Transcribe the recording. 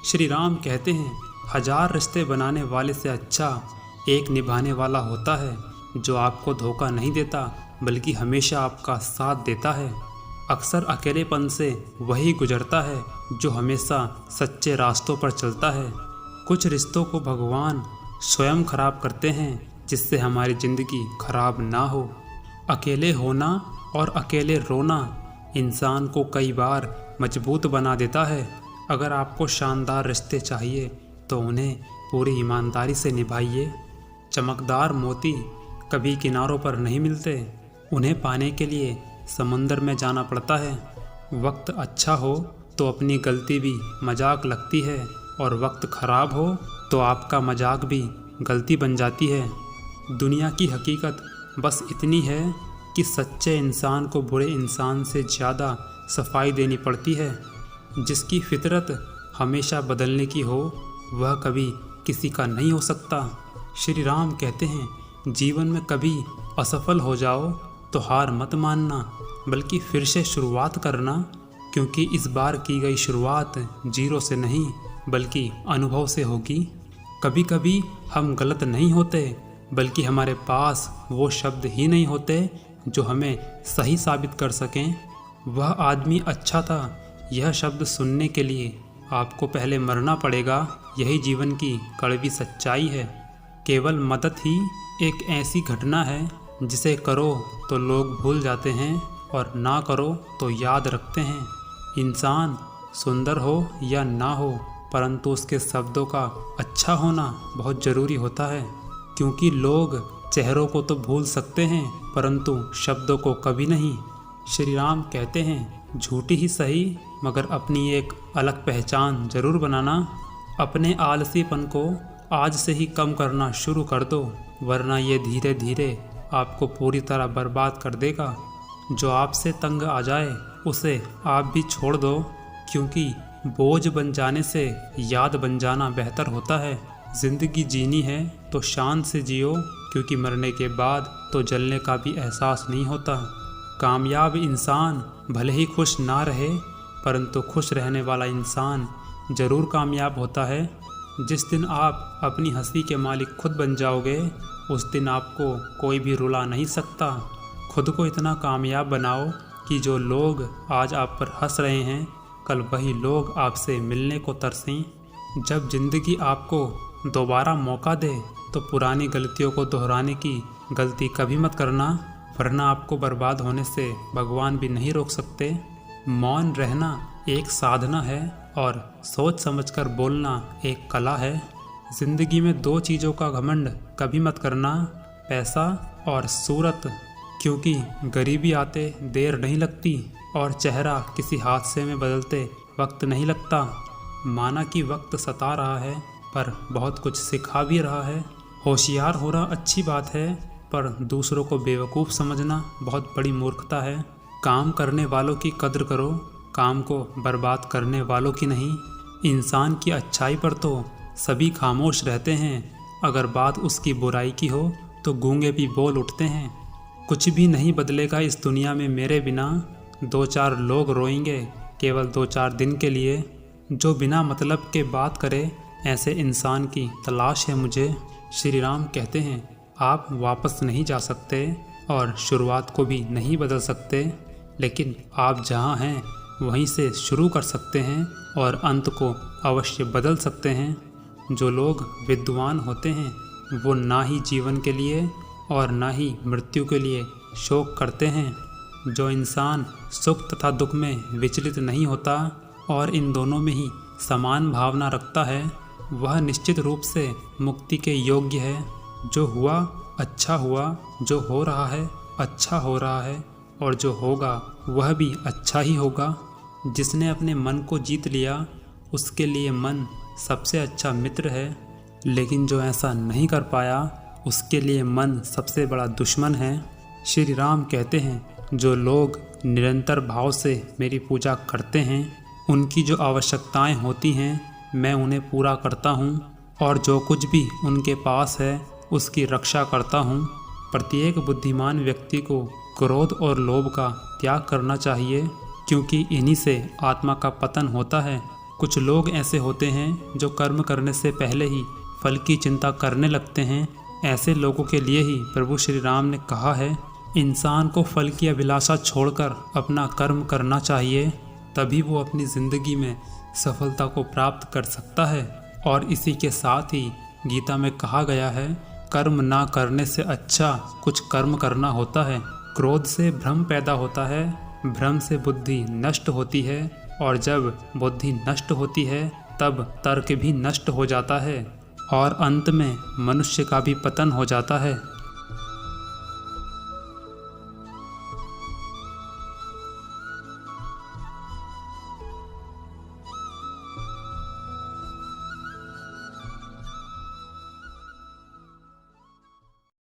श्री राम कहते हैं, 1000 रिश्ते बनाने वाले से अच्छा एक निभाने वाला होता है, जो आपको धोखा नहीं देता बल्कि हमेशा आपका साथ देता है। अक्सर अकेलेपन से वही गुजरता है जो हमेशा सच्चे रास्तों पर चलता है। कुछ रिश्तों को भगवान स्वयं खराब करते हैं जिससे हमारी ज़िंदगी खराब ना हो। अकेले होना और अकेले रोना इंसान को कई बार मजबूत बना देता है। अगर आपको शानदार रिश्ते चाहिए तो उन्हें पूरी ईमानदारी से निभाइए। चमकदार मोती कभी किनारों पर नहीं मिलते, उन्हें पाने के लिए समुंदर में जाना पड़ता है। वक्त अच्छा हो तो अपनी गलती भी मजाक लगती है और वक्त ख़राब हो तो आपका मजाक भी गलती बन जाती है। दुनिया की हकीकत बस इतनी है कि सच्चे इंसान को बुरे इंसान से ज़्यादा सफाई देनी पड़ती है। जिसकी फितरत हमेशा बदलने की हो वह कभी किसी का नहीं हो सकता। श्री राम कहते हैं, जीवन में कभी असफल हो जाओ तो हार मत मानना बल्कि फिर से शुरुआत करना, क्योंकि इस बार की गई शुरुआत 0 से नहीं बल्कि अनुभव से होगी। कभी कभी हम गलत नहीं होते बल्कि हमारे पास वो शब्द ही नहीं होते जो हमें सही साबित कर सकें। वह आदमी अच्छा था, यह शब्द सुनने के लिए आपको पहले मरना पड़ेगा। यही जीवन की कड़वी सच्चाई है। केवल मदद ही एक ऐसी घटना है जिसे करो तो लोग भूल जाते हैं और ना करो तो याद रखते हैं। इंसान सुंदर हो या ना हो, परंतु उसके शब्दों का अच्छा होना बहुत ज़रूरी होता है, क्योंकि लोग चेहरों को तो भूल सकते हैं परंतु शब्दों को कभी नहीं। श्री राम कहते हैं, झूठी ही सही मगर अपनी एक अलग पहचान ज़रूर बनाना। अपने आलसीपन को आज से ही कम करना शुरू कर दो, वरना ये धीरे धीरे आपको पूरी तरह बर्बाद कर देगा। जो आपसे तंग आ जाए उसे आप भी छोड़ दो, क्योंकि बोझ बन जाने से याद बन जाना बेहतर होता है। ज़िंदगी जीनी है तो शान से जियो, क्योंकि मरने के बाद तो जलने का भी एहसास नहीं होता। कामयाब इंसान भले ही खुश ना रहे परंतु खुश रहने वाला इंसान ज़रूर कामयाब होता है। जिस दिन आप अपनी हंसी के मालिक खुद बन जाओगे उस दिन आपको कोई भी रुला नहीं सकता। खुद को इतना कामयाब बनाओ कि जो लोग आज आप पर हंस रहे हैं कल वही लोग आपसे मिलने को तरसें। जब ज़िंदगी आपको दोबारा मौका दे तो पुरानी गलतियों को दोहराने की गलती कभी मत करना, वरना आपको बर्बाद होने से भगवान भी नहीं रोक सकते। मौन रहना एक साधना है और सोच समझकर बोलना एक कला है। ज़िंदगी में 2 चीज़ों का घमंड कभी मत करना, पैसा और सूरत, क्योंकि गरीबी आते देर नहीं लगती और चेहरा किसी हादसे में बदलते वक्त नहीं लगता। माना कि वक्त सता रहा है पर बहुत कुछ सिखा भी रहा है। होशियार होना अच्छी बात है पर दूसरों को बेवकूफ़ समझना बहुत बड़ी मूर्खता है। काम करने वालों की कद्र करो, काम को बर्बाद करने वालों की नहीं। इंसान की अच्छाई पर तो सभी खामोश रहते हैं, अगर बात उसकी बुराई की हो तो गूंगे भी बोल उठते हैं। कुछ भी नहीं बदलेगा इस दुनिया में मेरे बिना, 2-4 लोग रोएंगे केवल 2-4 दिन के लिए। जो बिना मतलब के बात करे ऐसे इंसान की तलाश है मुझे। श्री राम कहते हैं, आप वापस नहीं जा सकते और शुरुआत को भी नहीं बदल सकते, लेकिन आप जहाँ हैं वहीं से शुरू कर सकते हैं और अंत को अवश्य बदल सकते हैं। जो लोग विद्वान होते हैं वो ना ही जीवन के लिए और ना ही मृत्यु के लिए शोक करते हैं। जो इंसान सुख तथा दुख में विचलित नहीं होता और इन दोनों में ही समान भावना रखता है वह निश्चित रूप से मुक्ति के योग्य है। जो हुआ अच्छा हुआ, जो हो रहा है अच्छा हो रहा है और जो होगा वह भी अच्छा ही होगा। जिसने अपने मन को जीत लिया उसके लिए मन सबसे अच्छा मित्र है, लेकिन जो ऐसा नहीं कर पाया उसके लिए मन सबसे बड़ा दुश्मन है। श्री राम कहते हैं, जो लोग निरंतर भाव से मेरी पूजा करते हैं उनकी जो आवश्यकताएं होती हैं मैं उन्हें पूरा करता हूँ और जो कुछ भी उनके पास है उसकी रक्षा करता हूँ। प्रत्येक बुद्धिमान व्यक्ति को क्रोध और लोभ का त्याग करना चाहिए, क्योंकि इन्हीं से आत्मा का पतन होता है। कुछ लोग ऐसे होते हैं जो कर्म करने से पहले ही फल की चिंता करने लगते हैं। ऐसे लोगों के लिए ही प्रभु श्री राम ने कहा है, इंसान को फल की अभिलाषा छोड़कर अपना कर्म करना चाहिए, तभी वो अपनी ज़िंदगी में सफलता को प्राप्त कर सकता है। और इसी के साथ ही गीता में कहा गया है, कर्म ना करने से अच्छा कुछ कर्म करना होता है। क्रोध से भ्रम पैदा होता है, भ्रम से बुद्धि नष्ट होती है, और जब बुद्धि नष्ट होती है तब तर्क भी नष्ट हो जाता है, और अंत में मनुष्य का भी पतन हो जाता है।